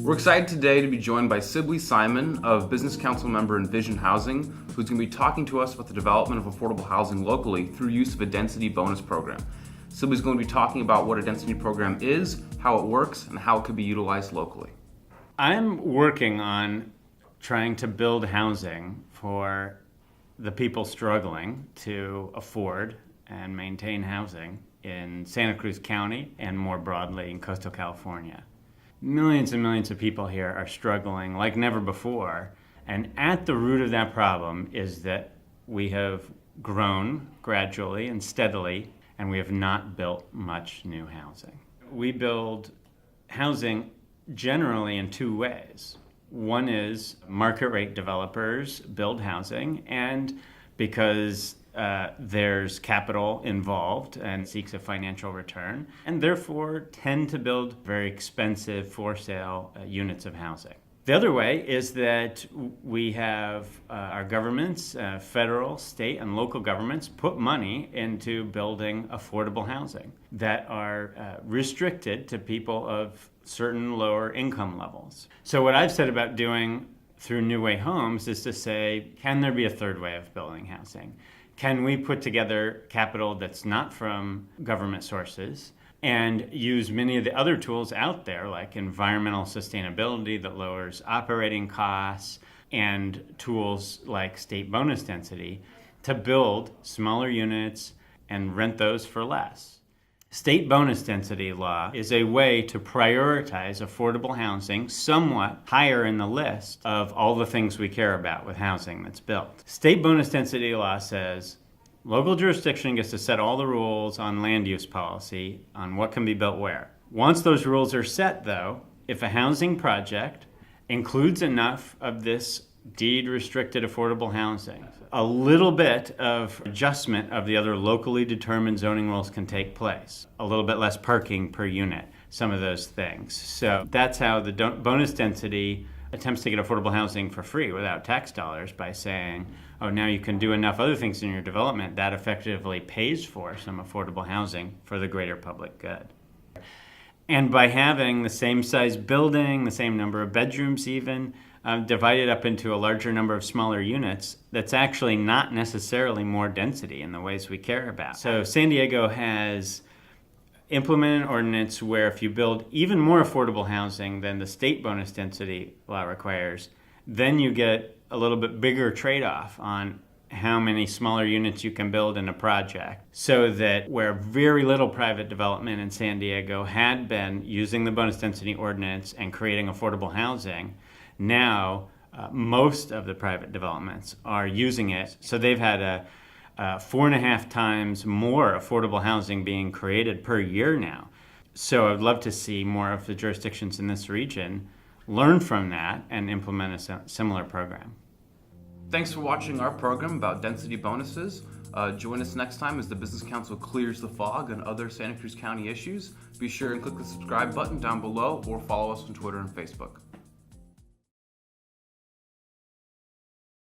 We're excited today to be joined by Sibley Simon, of Business Council member Envision Housing, who's going to be talking to us about the development of affordable housing locally through use of a density bonus program. Sibley's going to be talking about what a density program is, how it works, and how it could be utilized locally. I'm working on trying to build housing for the people struggling to afford and maintain housing in Santa Cruz County and more broadly in coastal California. Millions and millions of people here are struggling like never before, and at the root of that problem is that we have grown gradually and steadily, and we have not built much new housing. We build housing generally in two ways. One is market rate developers build housing, and because there's capital involved and seeks a financial return, and therefore tend to build very expensive for sale units of housing. The other way is that we have our governments, federal, state, and local governments put money into building affordable housing that are restricted to people of certain lower income levels. So what I've said about doing through New Way Homes is to say, can there be a third way of building housing? Can we put together capital that's not from government sources and use many of the other tools out there, like environmental sustainability that lowers operating costs and tools like state bonus density, to build smaller units and rent those for less? State bonus density law is a way to prioritize affordable housing somewhat higher in the list of all the things we care about with housing that's built. State bonus density law says local jurisdiction gets to set all the rules on land use policy on what can be built where. Once those rules are set, though, if a housing project includes enough of this deed-restricted affordable housing, a little bit of adjustment of the other locally determined zoning rules can take place. A little bit less parking per unit, some of those things. So that's how the bonus density attempts to get affordable housing for free without tax dollars, by saying, oh, now you can do enough other things in your development that effectively pays for some affordable housing for the greater public good. And by having the same size building, the same number of bedrooms even, divided up into a larger number of smaller units, that's actually not necessarily more density in the ways we care about. So San Diego has implemented an ordinance where if you build even more affordable housing than the state bonus density law requires, then you get a little bit bigger trade-off on how many smaller units you can build in a project, so that where very little private development in San Diego had been using the bonus density ordinance and creating affordable housing, now most of the private developments are using it. So they've had a 4.5 times more affordable housing being created per year now. So I'd love to see more of the jurisdictions in this region learn from that and implement a similar program. Thanks for watching our program about density bonuses. Join us next time as the Business Council clears the fog on other Santa Cruz County issues. Be sure and click the subscribe button down below or follow us on Twitter and Facebook.